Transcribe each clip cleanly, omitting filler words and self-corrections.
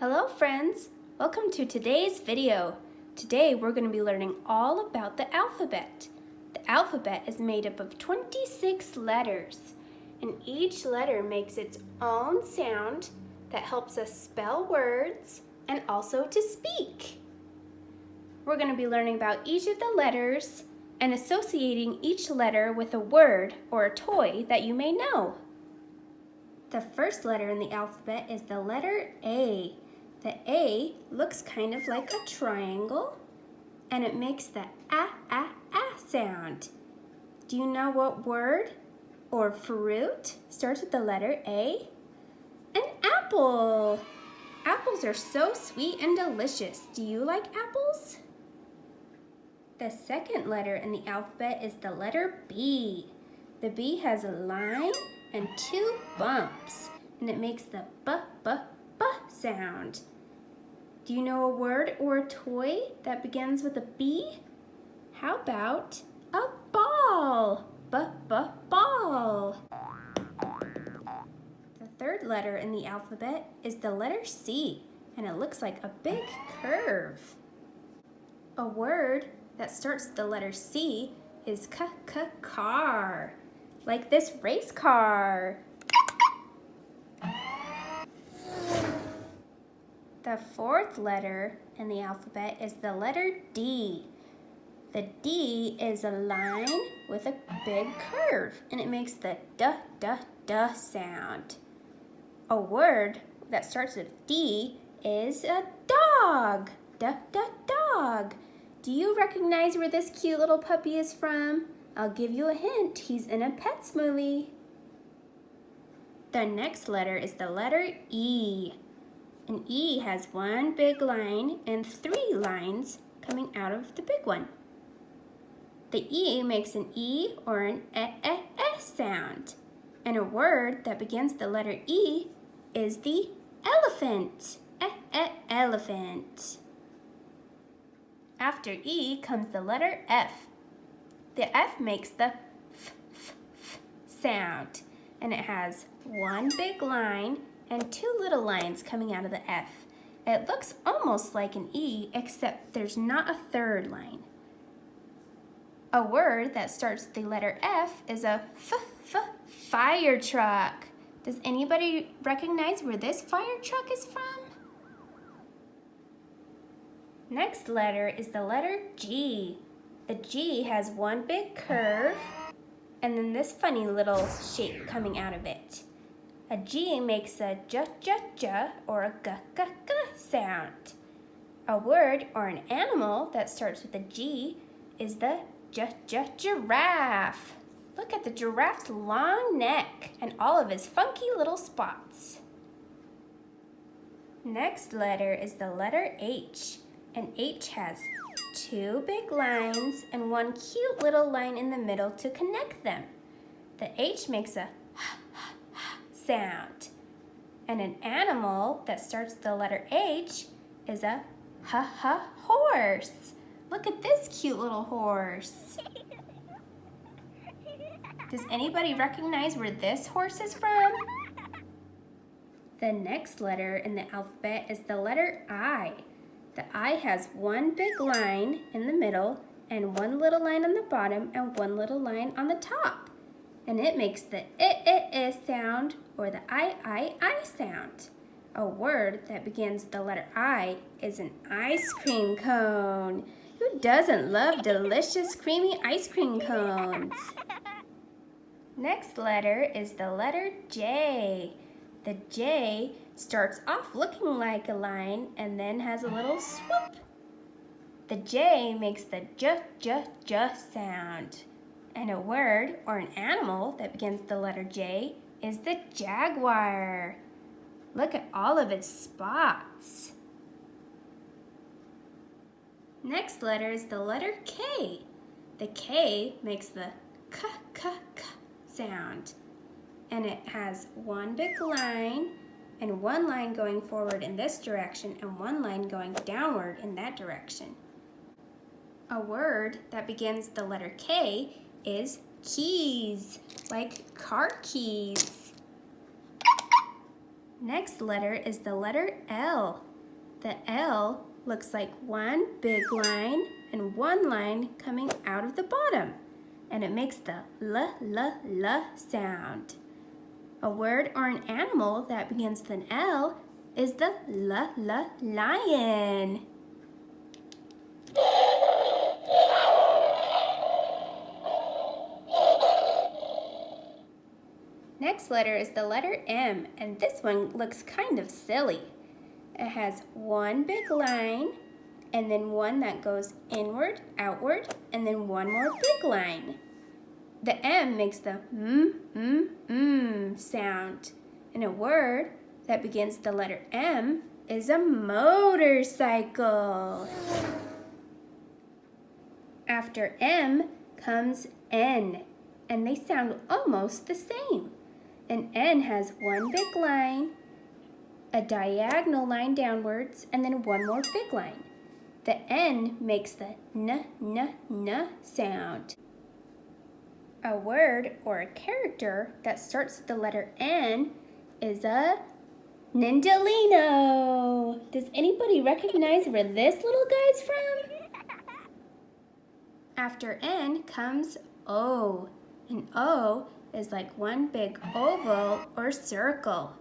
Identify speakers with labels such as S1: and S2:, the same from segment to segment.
S1: Hello friends, welcome to today's video. Today we're going to be learning all about the alphabet. The alphabet is made up of 26 letters, and each letter makes its own sound that helps us spell words and also to speak. We're going to be learning about each of the letters and associating each letter with a word or a toy that you may know. The first letter in the alphabet is the letter A. The A looks kind of like a triangle, and it makes the ah sound. Do you know what word or fruit starts with the letter A? An apple. Apples are so sweet and delicious. Do you like apples? The second letter in the alphabet is the letter B. The B has a line and two bumps, and it makes the b sound. Do you know a word or a toy that begins with a B? How about a ball? Ball. The third letter in the alphabet is the letter C, and it looks like a big curve. A word that starts with the letter C is car, like this race car. The fourth letter in the alphabet is the letter D. The D is a line with a big curve, and it makes the duh sound. A word that starts with D is a dog. Dog. Do you recognize where this cute little puppy is from? I'll give you a hint. He's in a Pets movie. The next letter is the letter E. An E has one big line and three lines coming out of the big one. The E makes an E or an sound. And a word that begins the letter E is the elephant. Elephant. After E comes the letter F. The F makes the f sound, and it has one big line and two little lines coming out of the F. It looks almost like an E, except there's not a third line. A word that starts with the letter F is a fire truck. Does anybody recognize where this fire truck is from? Next letter is the letter G. The G has one big curve and then this funny little shape coming out of it. A G makes a j or a g sound. A word or an animal that starts with a G is the giraffe. Look at the giraffe's long neck and all of his funky little spots. Next letter is the letter H. And H has two big lines and one cute little line in the middle to connect them. The H makes a sound. And an animal that starts with the letter H is a horse. Look at this cute little horse. Does anybody recognize where this horse is from? The next letter in the alphabet is the letter I. The I has one big line in the middle and one little line on the bottom and one little line on the top. And it makes the I sound or the I sound. A word that begins with the letter I is an ice cream cone. Who doesn't love delicious creamy ice cream cones? Next letter is the letter J. The J starts off looking like a line and then has a little swoop. The J makes the j sound. And a word or an animal that begins with the letter J is the jaguar. Look at all of its spots. Next letter is the letter K. The K makes the k sound. And it has one big line and one line going forward in this direction and one line going downward in that direction. A word that begins with the letter K is keys, like car keys. Next letter is the letter L. The L looks like one big line and one line coming out of the bottom, and it makes the L sound. A word or an animal that begins with an L is the lion. Next letter is the letter M, and this one looks kind of silly. It has one big line, and then one that goes inward, outward, and then one more big line. The M makes the sound. And a word that begins with the letter M is a motorcycle. After M comes N, and they sound almost the same. An N has one big line, a diagonal line downwards, and then one more big line. The N makes the n sound. A word or a character that starts with the letter N is a Nindalino. Does anybody recognize where this little guy's from? After N comes O. An O is like one big oval or circle,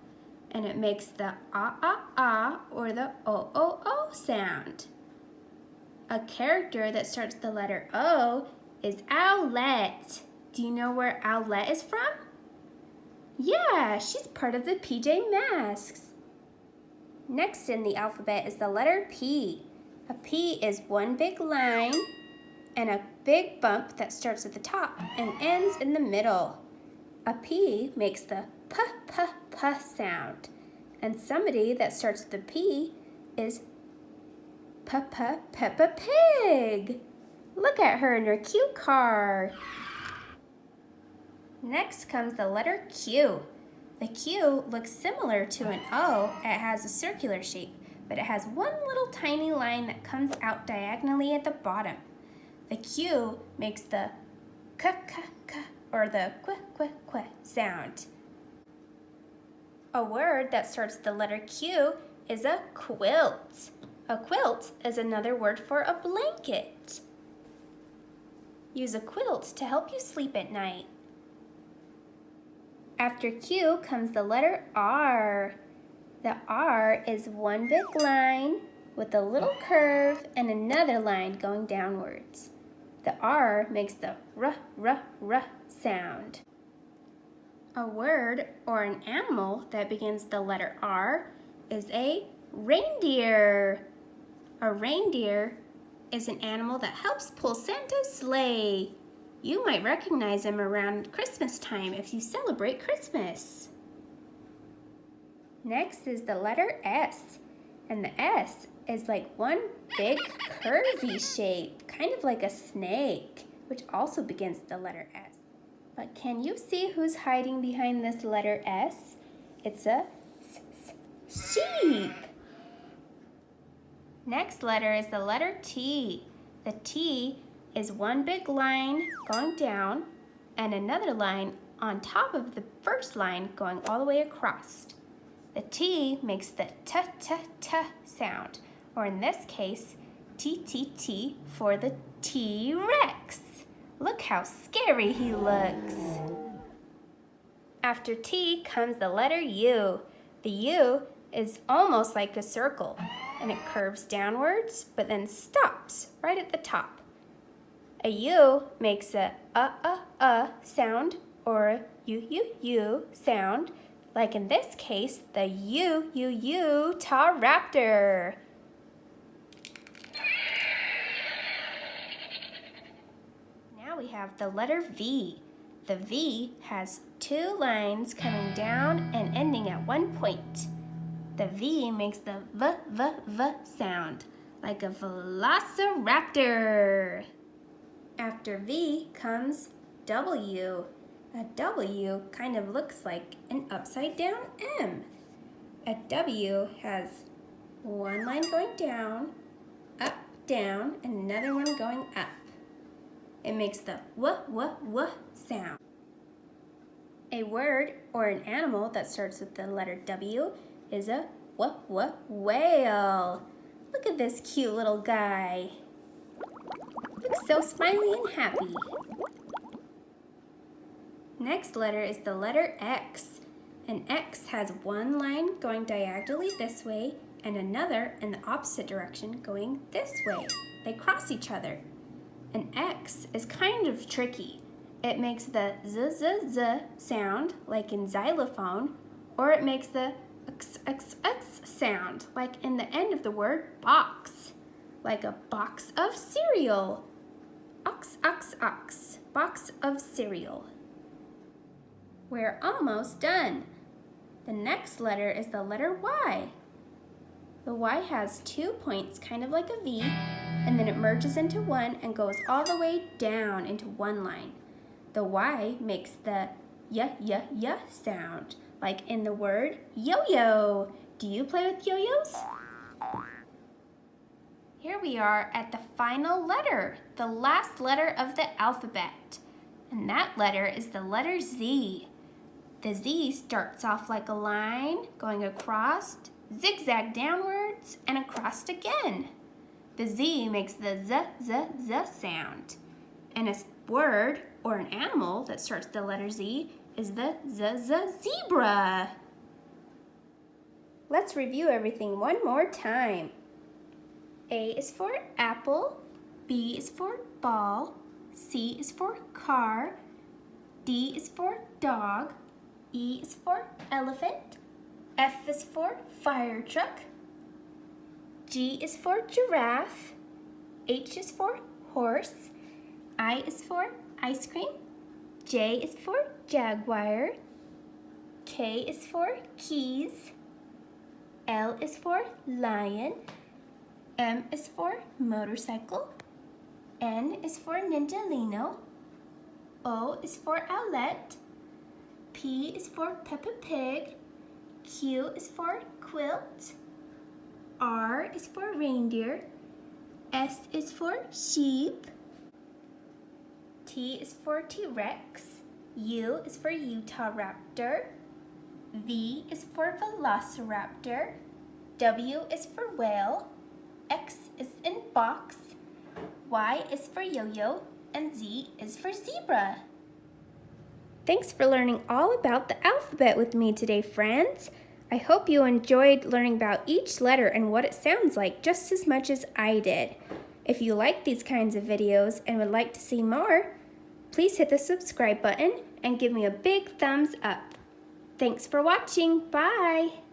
S1: and it makes the ah or the o sound. A character that starts with the letter O is Owlette. Do you know where Owlette is from? Yeah, she's part of the PJ Masks. Next in the alphabet is the letter P. A P is one big line and a big bump that starts at the top and ends in the middle. A P makes the p sound. And somebody that starts with a P is Peppa Pig. Look at her in her cue car. Next comes the letter Q. The Q looks similar to an O. It has a circular shape, but it has one little tiny line that comes out diagonally at the bottom. The Q makes the k or the qu sound. A word that starts with the letter Q is a quilt. A quilt is another word for a blanket. Use a quilt to help you sleep at night. After Q comes the letter R. The R is one big line with a little curve and another line going downwards. The R makes the r sound. A word or an animal that begins with the letter R is a reindeer. A reindeer is an animal that helps pull Santa's sleigh. You might recognize him around Christmas time if you celebrate Christmas. Next is the letter S, and the S is like one big curvy shape, kind of like a snake, which also begins with the letter S. But can you see who's hiding behind this letter S? It's a sheep. Next letter is the letter T. The T is one big line going down and another line on top of the first line going all the way across. The T makes the t sound, or in this case, T for the T-Rex. Look how scary he looks. After T comes the letter U. The U is almost like a circle, and it curves downwards, but then stops right at the top. A U makes a sound, or a U sound, like in this case, the Utahraptor. Now we have the letter V. The V has two lines coming down and ending at one point. The V makes the v sound, like a velociraptor. After V comes W. A W kind of looks like an upside down M. A W has one line going down, up, down, and another one going up. It makes the w sound. A word or an animal that starts with the letter W is a whale. Look at this cute little guy. Looks so smiley and happy. Next letter is the letter X. An X has one line going diagonally this way and another in the opposite direction going this way. They cross each other. An X is kind of tricky. It makes the z z z sound like in xylophone, or it makes the x x x sound like in the end of the word box, like a box of cereal. Ox ox ox, box of cereal. We're almost done. The next letter is the letter Y. The Y has 2 points, kind of like a V, and then it merges into one and goes all the way down into one line. The Y makes the y sound, like in the word yo-yo. Do you play with yo-yos? Here we are at the final letter, the last letter of the alphabet. And that letter is the letter Z. The Z starts off like a line going across, zigzag downwards, and across again. The Z makes the z sound. And a word or an animal that starts the letter Z is the zebra. Let's review everything one more time. A is for apple, B is for ball, C is for car, D is for dog, E is for elephant, F is for fire truck, G is for giraffe, H is for horse, I is for ice cream, J is for jaguar, K is for keys, L is for lion, M is for motorcycle, N is for Ninjalino, O is for owlet, P is for Peppa Pig, Q is for quilt, R is for reindeer, S is for sheep, T is for T-Rex, U is for Utah Raptor, V is for Velociraptor, W is for whale, X is in box, Y is for yo-yo, and Z is for zebra. Thanks for learning all about the alphabet with me today, friends. I hope you enjoyed learning about each letter and what it sounds like just as much as I did. If you like these kinds of videos and would like to see more, please hit the subscribe button and give me a big thumbs up. Thanks for watching. Bye!